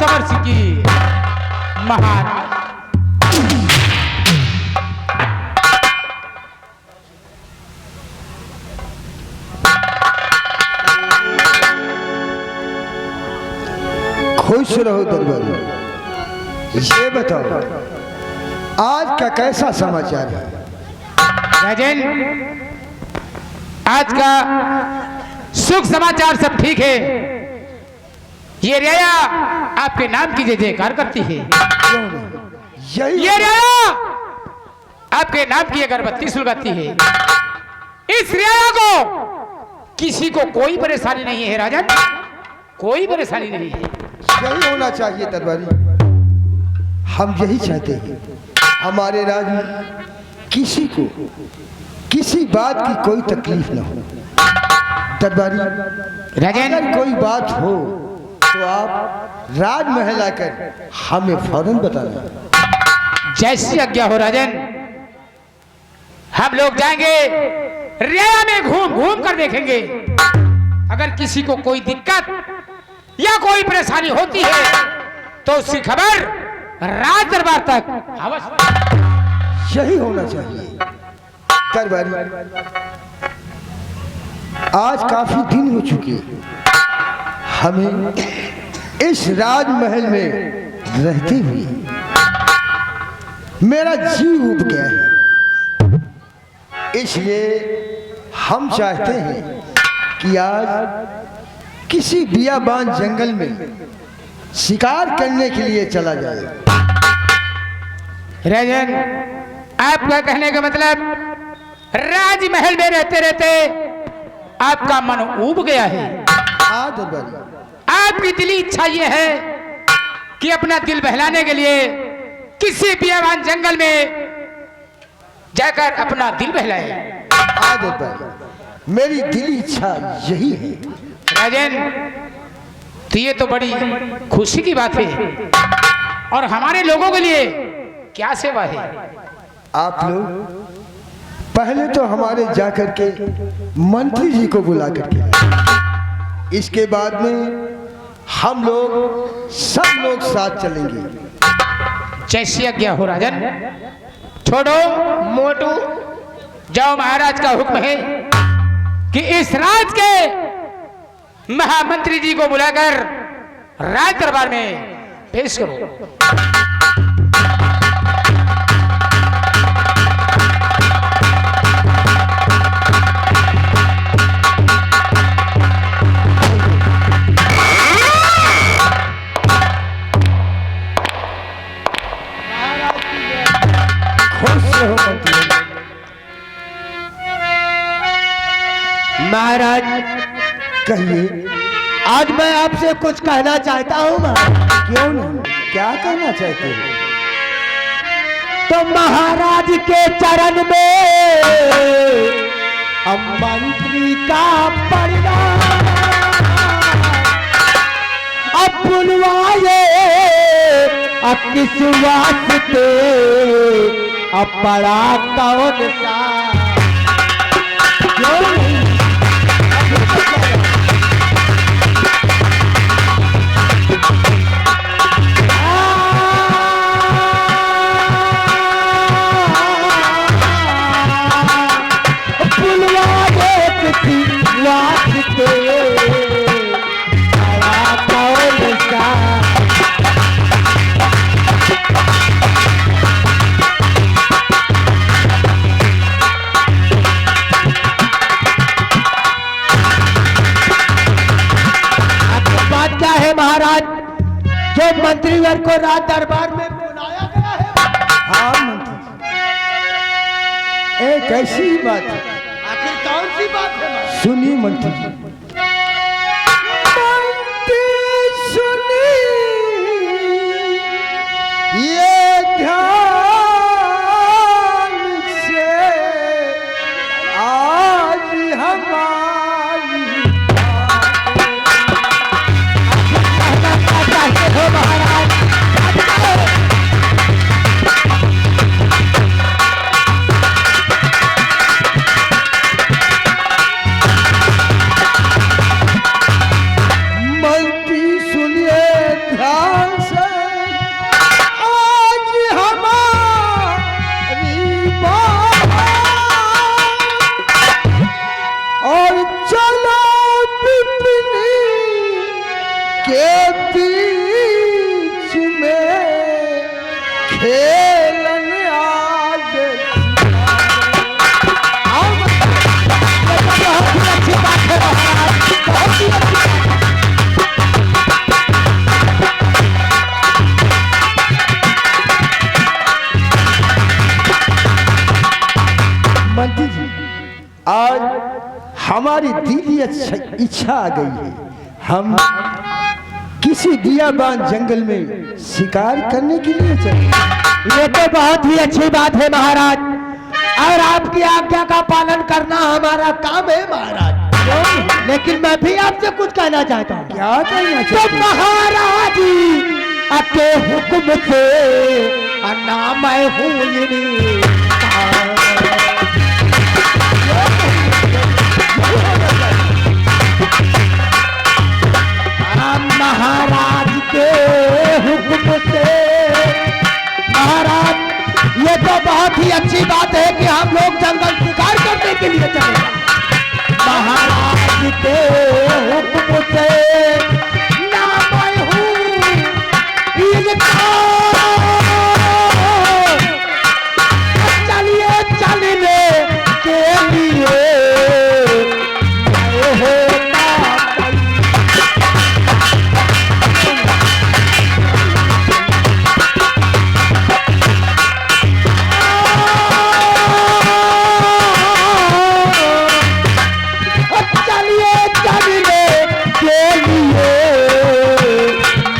समर सिंह की महाराज। खुश रहो दरबारी। ये बताओ आज का कैसा समाचार है? राजन, आज का सुख समाचार सब ठीक है। ये रिया आपके नाम की जय जयकार करती है। ये रिया आपके नाम की अगरबत्ती सुलगाती है। इस रिया को किसी को कोई परेशानी नहीं है राजन, कोई परेशानी नहीं है। यही होना चाहिए दरबारी। हम यही चाहते हैं हमारे राज में किसी को किसी बात की कोई तकलीफ न हो। दरबारी राजन, अगर कोई बात हो तो आप राजमहल आकर हमें फौरन बताना। जैसी आज्ञा हो राजन। हम लोग जाएंगे रिया में घूम घूम कर देखेंगे। अगर किसी को कोई दिक्कत या कोई परेशानी होती है तो उसकी खबर राज दरबार तक अवश्य। यही होना चाहिए दरबारी। आज काफी दिन हो चुके हमें इस राजमहल में रहते हुए। मेरा जी उब गया है, इसलिए हम चाहते हैं कि आज किसी बियाबान जंगल में शिकार करने के लिए चला जाए। राजन, आपका कहने का मतलब राजमहल में रहते रहते आपका मन ऊब गया है। हाँ दरबारी। आपकी दिली इच्छा यह है कि अपना दिल बहलाने के लिए किसी बियाबान जंगल में जाकर अपना दिल बहलाए। हाँ दरबारी, मेरी दिली इच्छा यही है। राजन, तो ये तो बड़ी खुशी की बात है। और हमारे लोगों के लिए क्या सेवा है? आप लोग पहले तो हमारे जाकर के मंत्री जी को बुला करके, इसके बाद में हम लोग सब लोग साथ चलेंगे। जैसी आज्ञा हो राजन। छोड़ो मोटू, जाओ, महाराज का हुक्म है कि इस राज के महामंत्री जी को बुलाकर राज दरबार में पेश करो। महाराज, कहिए। आज मैं आपसे कुछ कहना चाहता हूँ महाराज। क्यों नहीं, क्या कहना चाहते हो? तो महाराज के चरण में हम मंत्री का परिवार अब बुलवाए, अब किस वास्ते अब पड़ा कौन सा? क्यों नहीं? महाराज, जो मंत्रीवर को राज दरबार में बुलाया गया है। हाँ मंत्री, एक ऐसी बात है। आखिर कौन सी बात है? सुनिए मंत्री जी। ये ध्यान से आज हमारी के बीच में खेलन आज बहुत ही अच्छी बात है महाराज, बहुत ही अच्छी बात है। मंत्री जी, आज हमारी दिली इच्छा आ गई है। हम किसी बियाबान जंगल में शिकार करने के लिए चले। ये तो बहुत ही अच्छी बात है महाराज, और आपकी आज्ञा का पालन करना हमारा काम है महाराज। लेकिन मैं भी आपसे कुछ कहना चाहता हूँ। क्या कहना तो चाहते हैं? महाराज के हुक्म से अन्ना मैं हूँ महाराज के हुक्म से। महाराज ये तो बहुत ही अच्छी बात है कि हम लोग जंगल शिकार करने के लिए चले। महाराज के हुक्म से ना मैं हूँ चलिए चलने के लिए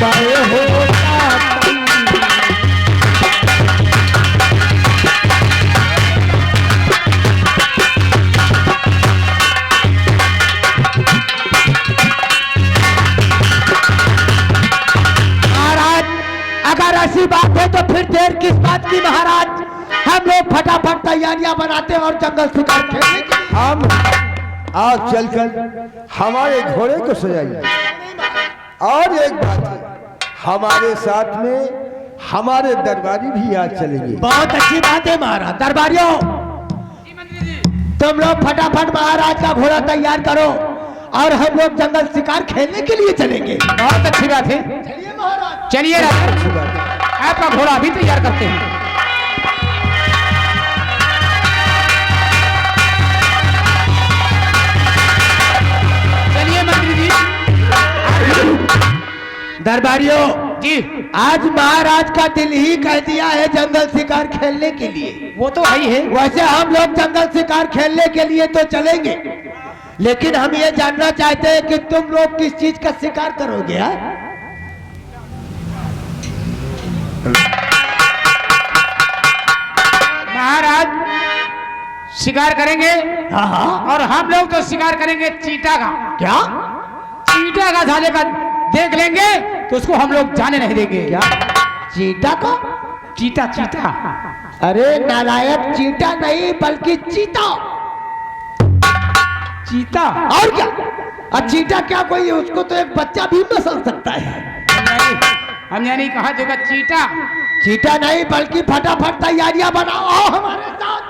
मैं होता ऐसी बात है तो फिर देर किस बात की महाराज। हम लोग फटाफट तैयारियां बनाते हैं और जंगल शिकार खेलने की। हम आज चलकर हमारे घोड़े को सजाइए। और एक बात है, हमारे साथ में हमारे दरबारी भी आज चलेंगे। बहुत अच्छी बात है महाराज। दरबारियों तुम लोग फटाफट महाराज का घोड़ा तैयार करो और हम लोग जंगल शिकार खेलने के लिए चलेंगे। बहुत अच्छी बात है, चलिए महाराज। चलिए अच्छी बात है। आपका घोड़ा अभी तैयार करते हैं। चलिए मंत्री जी। दरबारियों जी आज महाराज का दिल ही कह दिया है जंगल शिकार खेलने के लिए। वो तो है ही है। वैसे हम लोग जंगल शिकार खेलने के लिए तो चलेंगे, लेकिन हम ये जानना चाहते हैं कि तुम लोग किस चीज का शिकार करोगे। महाराज शिकार करेंगे हाँ और हम लोग तो शिकार करेंगे चीता का। क्या चीता का साले का देख लेंगे तो उसको हम लोग जाने नहीं देंगे। क्या चीता का? चीता चीता। अरे नालायक, चीता नहीं बल्कि चीता। चीता और क्या? और चीता क्या कोई, उसको तो एक बच्चा भी मसल सकता है। हमने नहीं कहा जो चीता। चीता नहीं बल्कि फटाफट तैयारियां बनाओ आओ हमारे साथ।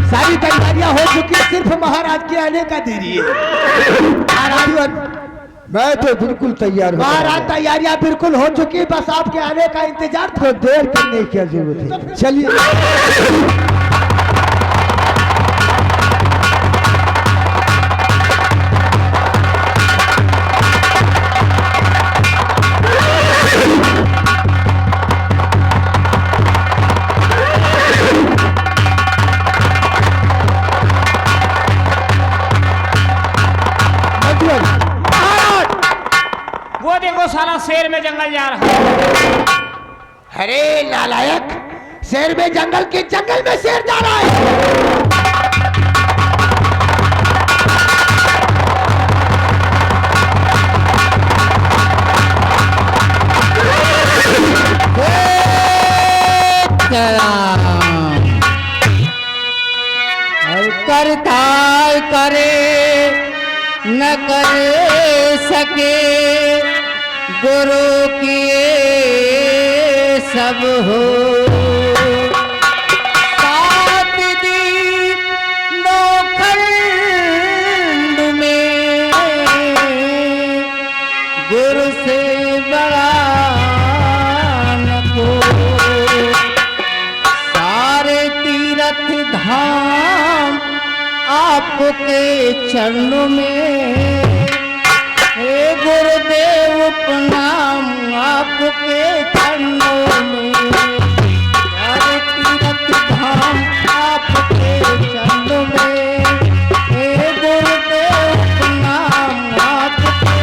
सारी तैयारियां हो चुकी है, सिर्फ महाराज के आने का देरी है। महाराज मैं तो बिल्कुल तैयार हूँ। महाराज तैयारियां बिल्कुल हो चुकी, बस आपके आने का इंतजार तो देर करने की क्या जरूरत है। चलिए। वो देखो साला शेर में जंगल जा रहा है। अरे नालायक, शेर में जंगल के जंगल में शेर जा रहा है। करता करे न कर सके गुरु किए सब हो सात दीप नौखंड में गुरु से बड़ा न कोई सारे तीर्थ धाम आपके चरणों में हे गुरुदेव प्रणाम आपके चरणों में सारे तीर्थ धाम आपके चरणों में हे गुरुदेव प्रणाम आपके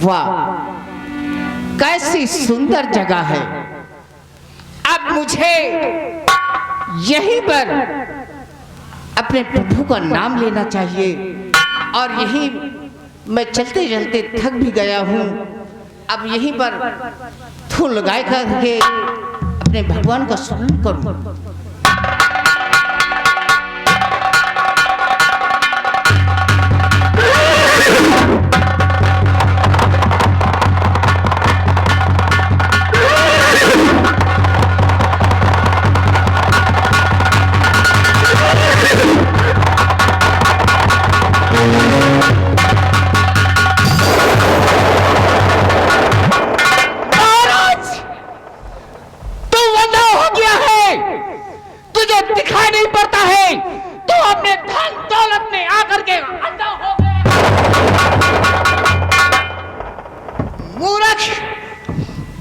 वाह, कैसी सुंदर जगह है। अब मुझे यहीं पर अपने प्रभु का नाम लेना चाहिए और यहीं मैं चलते चलते थक भी गया हूँ। अब यहीं पर फूल लगाए करके अपने भगवान का स्मरण करूँ।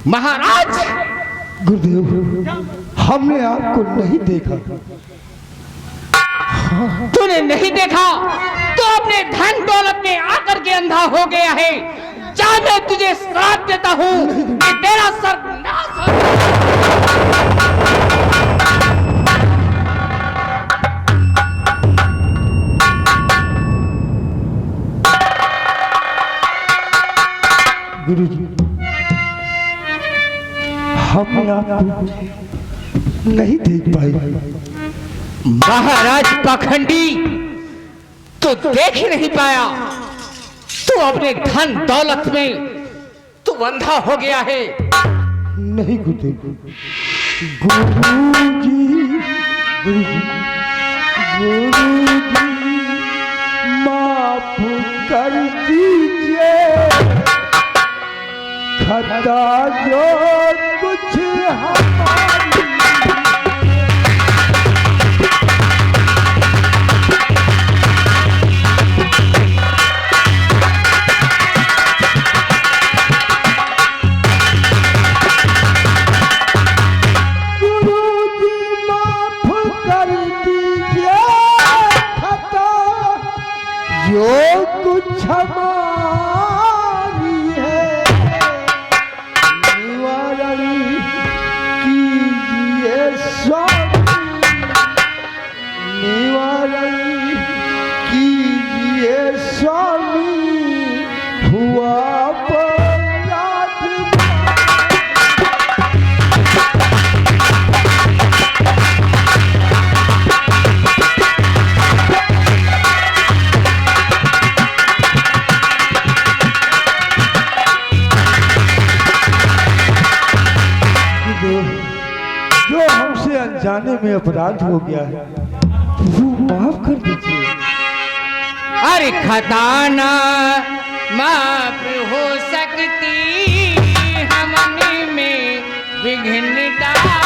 महाराज, गुरुदेव, हमने आपको नहीं देखा। तूने नहीं देखा तो अपने धन दौलत में आकर के अंधा हो गया है। जा, मैं तुझे श्राप देता हूँ कि तेरा सर्वनाश हो। गुरुजी, हम आपको नहीं देख पाए। महाराज पाखंडी, तो देख ही नहीं पाया। तू अपने धन दौलत में तू अंधा हो गया है। नहीं गुरुदेव, गुरुजी, गुरुजी, गुरुजी, माफ कर दीजिए, खता जो कुछ हमारी। गुरुजी माफ कर दीजिए, खता जो कुछ हमारी है, निवारण कीजिए स्वामी, निवारण कीजिए स्वामी, हुआ अपराध। जो हमसे अनजाने में अपराध हो गया है वो माफ कर दीजिए। अरे खताना माफ हो सकती, हमने में विघ्न डाला।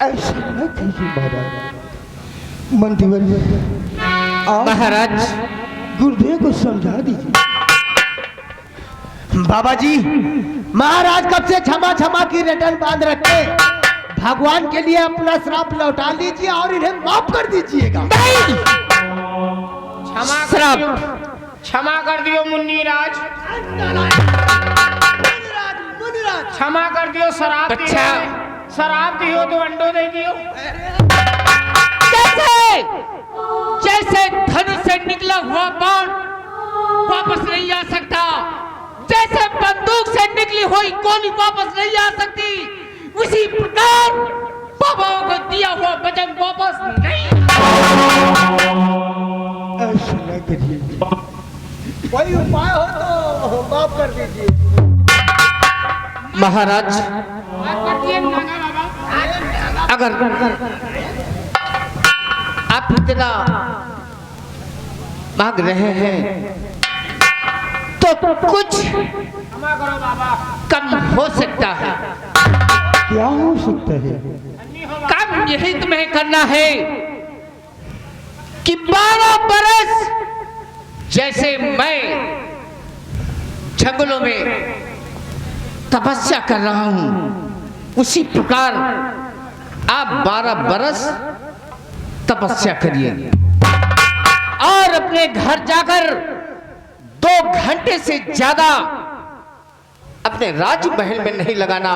ऐसा न कीजिए महाराज। मंदिर महाराज, गुरुदेव को समझा दीजिए। बाबा जी, महाराज कब से क्षमा क्षमा की रिटर्न बांध रखे। भगवान के लिए अपना श्राप लौटा लीजिए और इन्हें माफ कर दीजिएगा। नहीं, क्षमा कर दियो मुन्नीराज, क्षमा कर दियो। शराब अच्छा, शराब दियो तो अंडो दे दियो। जैसे जैसे धनुष से निकला हुआ बाण वापस नहीं आ सकता, जैसे बंदूक से निकली हुई गोली वापस नहीं आ सकती, उसी प्रकार बाबाओं को दिया हुआ वचन वापस नहीं। ऐसा न करिए। कोई उपाय हो तो माफ कर दीजिए। महाराज, अगर आप इतना मांग रहे हैं तो कुछ क्षमा करो बाबा। कम हो सकता है। क्या हो सकता है? काम यही तुम्हें करना है कि 12 बरस जैसे मैं जंगलों में तपस्या कर रहा हूं, उसी प्रकार आप 12 बरस तपस्या करिए और अपने घर जाकर 2 घंटे से ज्यादा अपने राजमहल में नहीं लगाना,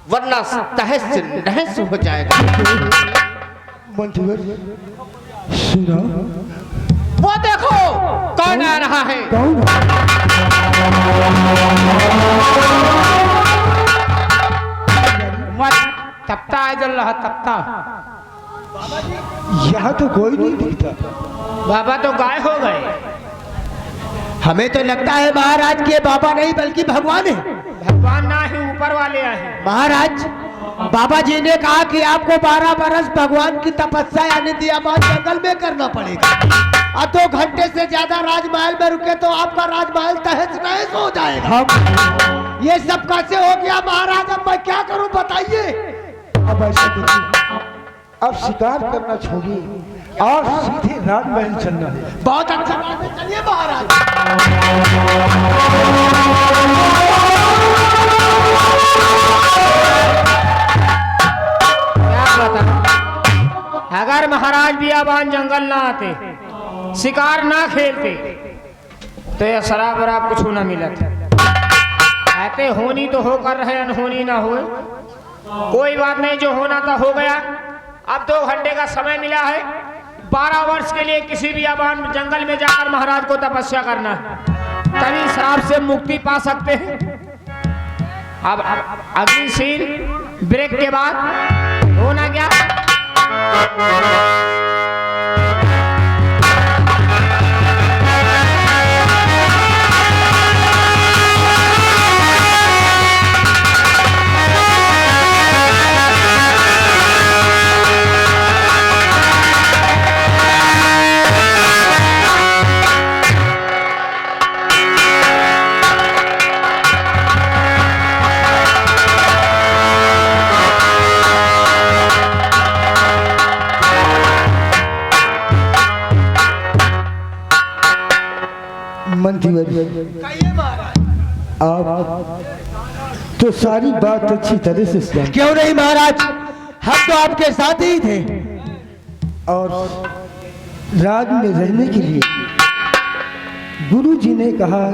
वरना तहस नहस हो जाएगा। मंत्रीवर, सुना? वो देखो कौन आ रहा है। कौन? मत तपता है जल रहा तपता। यहाँ तो कोई नहीं दिखता। बाबा तो गाय हो गए। हमें तो लगता है महाराज के बाबा नहीं बल्कि भगवान है। भगवान ना ही ऊपर वाले आए। महाराज, बाबा जी ने कहा कि आपको 12 बरस भगवान की तपस्या यानी दियाबाद जंगल में करना पड़ेगा और 2 घंटे से ज्यादा राजमहल में रुके तो आपका राजमहल तहस नहस हो जाएगा। ये सब कैसे हो गया महाराज? अब मैं क्या करूं बताइए। अब ऐसा करिए, अब शिकार करना छोड़िए और सीधे राजमहल चलना है। बहुत अच्छा बात है, चलिए महाराज। क्या बता, अगर महाराज बियाबान जंगल ना आते, शिकार ना खेलते, तो यह शराब वराब कुछ ना मिलत। आते होनी तो होकर रहे, अनहोनी ना हुए। कोई बात नहीं, जो होना था हो गया। अब 2 घंटे का समय मिला है। 12 वर्ष के लिए किसी भी बियाबान जंगल में जाकर महाराज को तपस्या करना है, तभी श्राप से मुक्ति पा सकते हैं। अब अगली सीन ब्रेक के बाद होना क्या? मंत्रीवर, आप तो सारी बात अच्छी तरह से सुना क्यों नहीं महाराज, हम तो आपके साथ ही थे। और राज में रहने के लिए गुरु जी ने कहा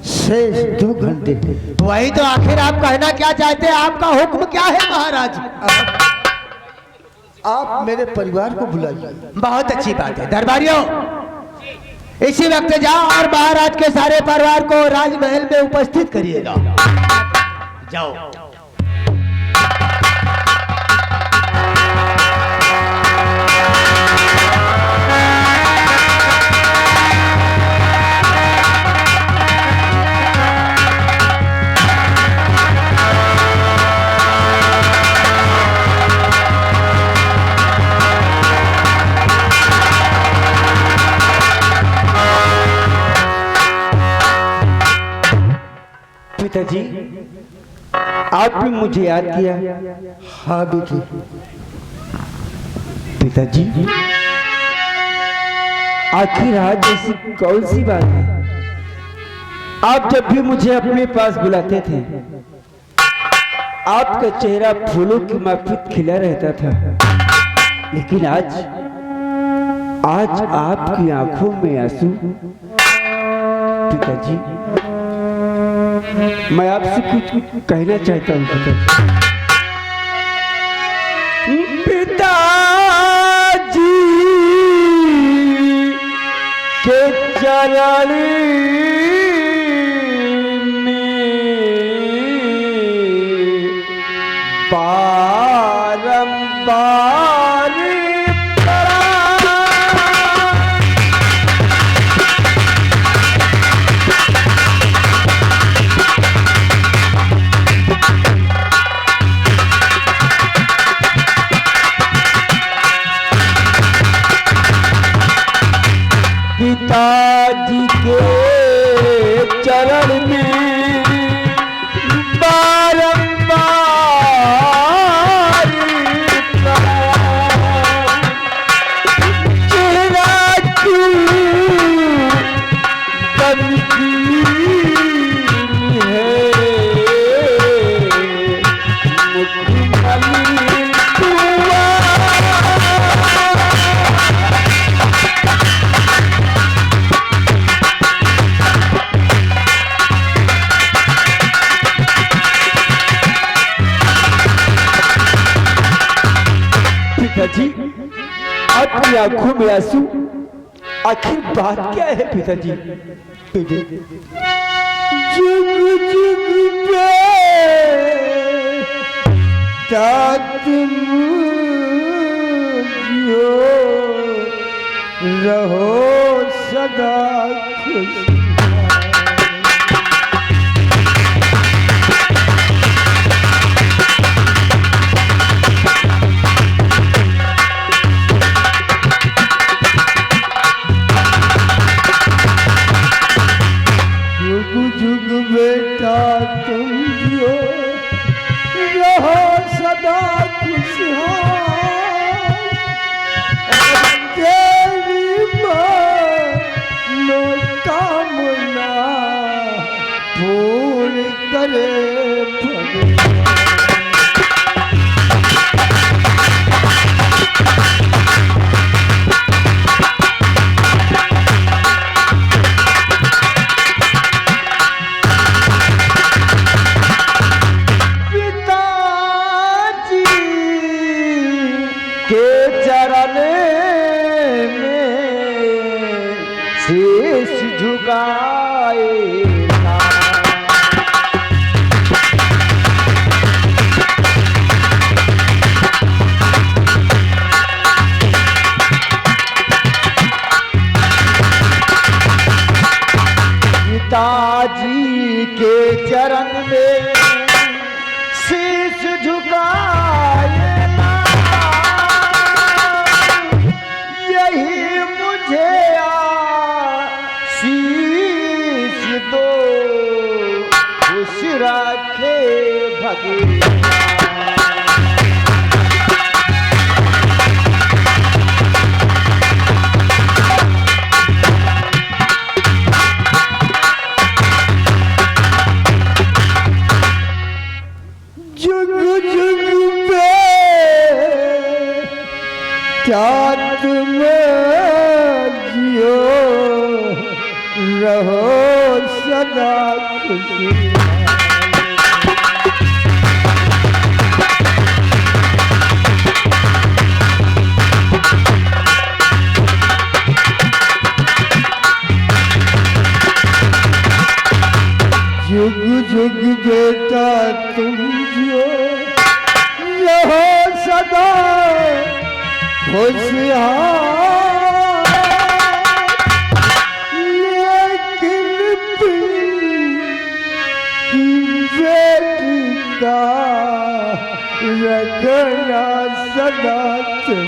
शेष 2 घंटे। वही तो आखिर आप कहना क्या चाहते हैं? आपका हुक्म क्या है महाराज? आप मेरे परिवार को बुलाइए। बहुत अच्छी बात है। दरबारियों, इसी वक्त जाओ और महाराज के सारे परिवार को राजमहल में उपस्थित करिएगा। जाओ। पिताजी, आपने मुझे याद किया? हाँ बेटी। पिताजी, आखिर आज ऐसी कौन सी बात है? आप जब भी मुझे अपने पास बुलाते थे, आपका चेहरा फूलों की माफिक खिला रहता था, लेकिन आज आपकी आंखों में आंसू। पिताजी, मैं आपसे कुछ कहना चाहता हूँ। पिताजी के चरण में बारंबार आपकी आंखों में आंसू, आखिर बात क्या है पिताजी? जुग जुग तात जियो रहो सदा खुश। जुग जुग बेटा तुम जियो रहो सदा खुशहाल। तेरी मनोकामना पूर्ण करे भगवान। शीश झुकाए पिताजी के चरण में शीश झुकाए ना, यही मुझे शीश दो खुश रखे भगवान। जुग जुग पे तात में जियो रहो सदा खुशी। जुग जुग बेटा तुम जियो रहो सदा खुशहाल। लेकिन की बेटी का रखना सदा तुम।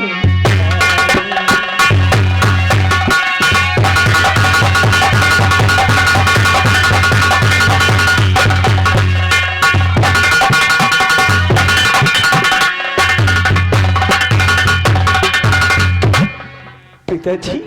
पिताजी